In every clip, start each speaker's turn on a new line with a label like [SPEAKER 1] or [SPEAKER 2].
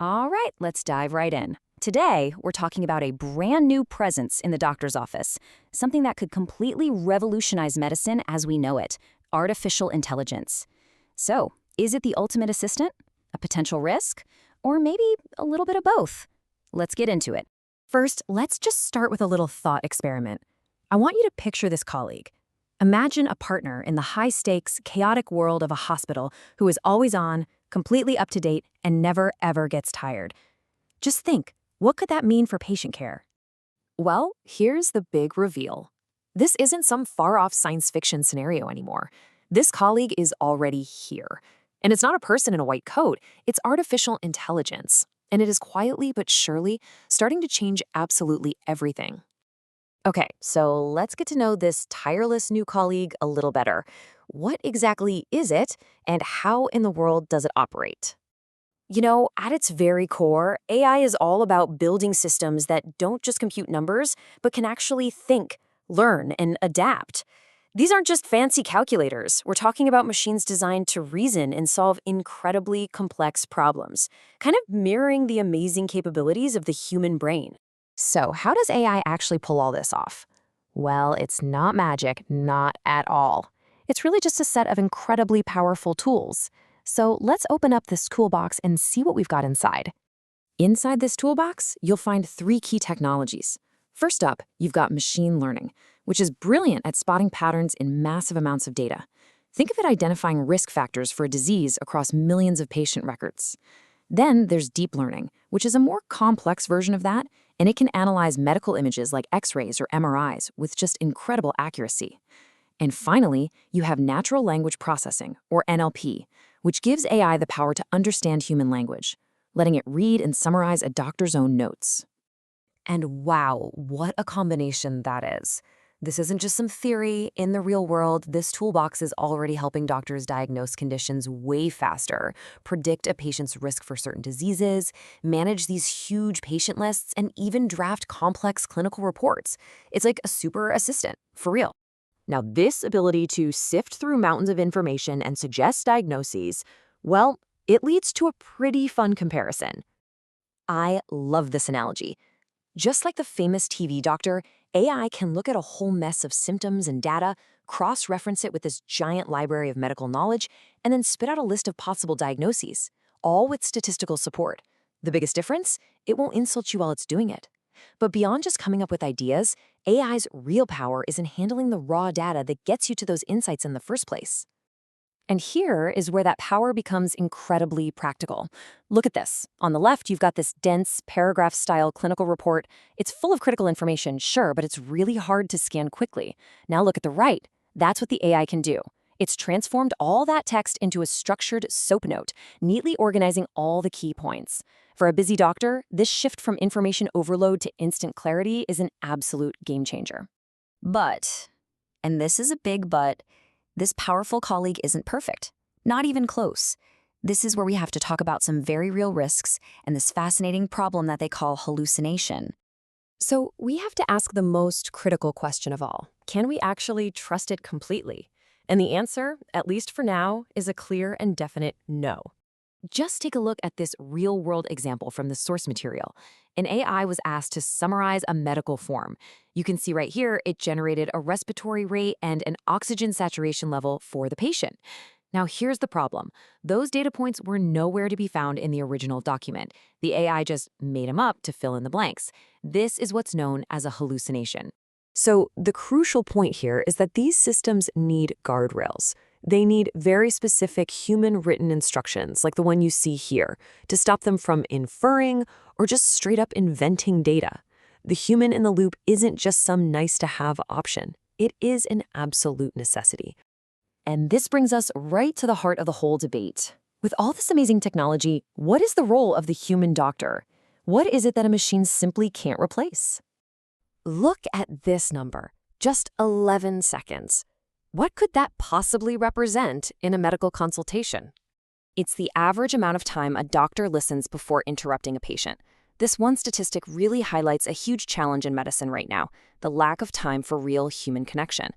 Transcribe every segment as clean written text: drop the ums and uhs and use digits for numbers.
[SPEAKER 1] All right, let's dive right in. Today, we're talking about a brand new presence in the doctor's office, something that could completely revolutionize medicine as we know it, artificial intelligence. So, is it the ultimate assistant, a potential risk, or maybe a little bit of both? Let's get into it.
[SPEAKER 2] First, let's just start with a little thought experiment. I want you to picture this colleague. Imagine a partner in the high-stakes, chaotic world of a hospital who is always on, completely up to date, and never, ever gets tired. Just think, what could that mean for patient care? Well, here's the big reveal. This isn't some far-off science fiction scenario anymore. This colleague is already here. And it's not a person in a white coat, it's artificial intelligence. And it is quietly but surely starting to change absolutely everything. Okay, so let's get to know this tireless new colleague a little better. What exactly is it, and how in the world does it operate? At its very core, AI is all about building systems that don't just compute numbers, but can actually think, learn, and adapt. These aren't just fancy calculators. We're talking about machines designed to reason and solve incredibly complex problems, kind of mirroring the amazing capabilities of the human brain. So, how does AI actually pull all this off? Well, it's not magic, not at all. It's really just a set of incredibly powerful tools. So, let's open up this toolbox and see what we've got inside. Inside this toolbox, you'll find three key technologies. First up, you've got machine learning, which is brilliant at spotting patterns in massive amounts of data. Think of it identifying risk factors for a disease across millions of patient records. Then there's deep learning, which is a more complex version of that, and it can analyze medical images like X-rays or MRIs with just incredible accuracy. And finally, you have natural language processing, or NLP, which gives AI the power to understand human language, letting it read and summarize a doctor's own notes. And wow, what a combination that is. This isn't just some theory. In the real world, this toolbox is already helping doctors diagnose conditions way faster, predict a patient's risk for certain diseases, manage these huge patient lists, and even draft complex clinical reports. It's like a super assistant, for real. Now, this ability to sift through mountains of information and suggest diagnoses, well, it leads to a pretty fun comparison. I love this analogy. Just like the famous TV doctor, AI can look at a whole mess of symptoms and data, cross-reference it with this giant library of medical knowledge, and then spit out a list of possible diagnoses, all with statistical support. The biggest difference? It won't insult you while it's doing it. But beyond just coming up with ideas, AI's real power is in handling the raw data that gets you to those insights in the first place. And here is where that power becomes incredibly practical. Look at this. On the left, you've got this dense, paragraph-style clinical report. It's full of critical information, sure, but it's really hard to scan quickly. Now look at the right. That's what the AI can do. It's transformed all that text into a structured SOAP note, neatly organizing all the key points. For a busy doctor, this shift from information overload to instant clarity is an absolute game changer. But, and this is a big but, this powerful colleague isn't perfect. Not even close. This is where we have to talk about some very real risks and this fascinating problem that they call hallucination. So we have to ask the most critical question of all. Can we actually trust it completely? And the answer, at least for now, is a clear and definite no. Just take a look at this real-world example from the source material. An AI was asked to summarize a medical form. You can see right here, it generated a respiratory rate and an oxygen saturation level for the patient. Now, here's the problem. Those data points were nowhere to be found in the original document. The AI just made them up to fill in the blanks. This is what's known as a hallucination. So the crucial point here is that these systems need guardrails. They need very specific human-written instructions, like the one you see here, to stop them from inferring or just straight-up inventing data. The human in the loop isn't just some nice-to-have option. It is an absolute necessity. And this brings us right to the heart of the whole debate. With all this amazing technology, what is the role of the human doctor? What is it that a machine simply can't replace? Look at this number, just 11 seconds. What could that possibly represent in a medical consultation? It's the average amount of time a doctor listens before interrupting a patient. This one statistic really highlights a huge challenge in medicine right now, the lack of time for real human connection.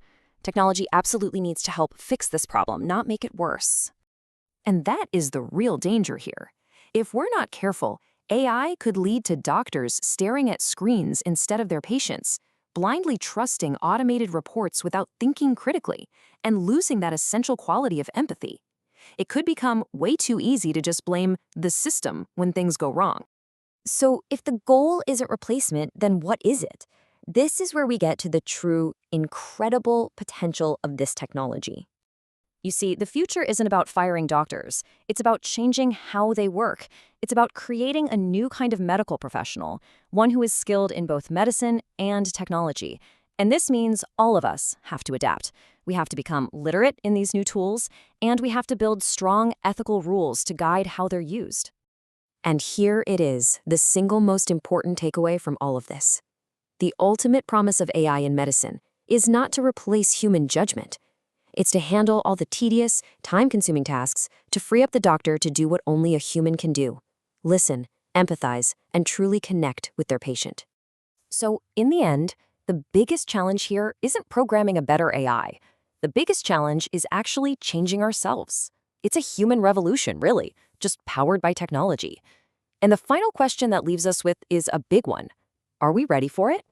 [SPEAKER 2] Technology absolutely needs to help fix this problem, not make it worse. And that is the real danger here. If we're not careful, AI could lead to doctors staring at screens instead of their patients, blindly trusting automated reports without thinking critically, and losing that essential quality of empathy. It could become way too easy to just blame the system when things go wrong.
[SPEAKER 1] So, if the goal isn't replacement, then what is it? This is where we get to the true, incredible potential of this technology. You see, the future isn't about firing doctors. It's about changing how they work. It's about creating a new kind of medical professional, one who is skilled in both medicine and technology. And this means all of us have to adapt. We have to become literate in these new tools, and we have to build strong ethical rules to guide how they're used.
[SPEAKER 2] And here it is, the single most important takeaway from all of this. The ultimate promise of AI in medicine is not to replace human judgment. It's to handle all the tedious, time-consuming tasks to free up the doctor to do what only a human can do: listen, empathize, and truly connect with their patient.
[SPEAKER 1] So, in the end, the biggest challenge here isn't programming a better AI. The biggest challenge is actually changing ourselves. It's a human revolution, really, just powered by technology. And the final question that leaves us with is a big one. Are we ready for it?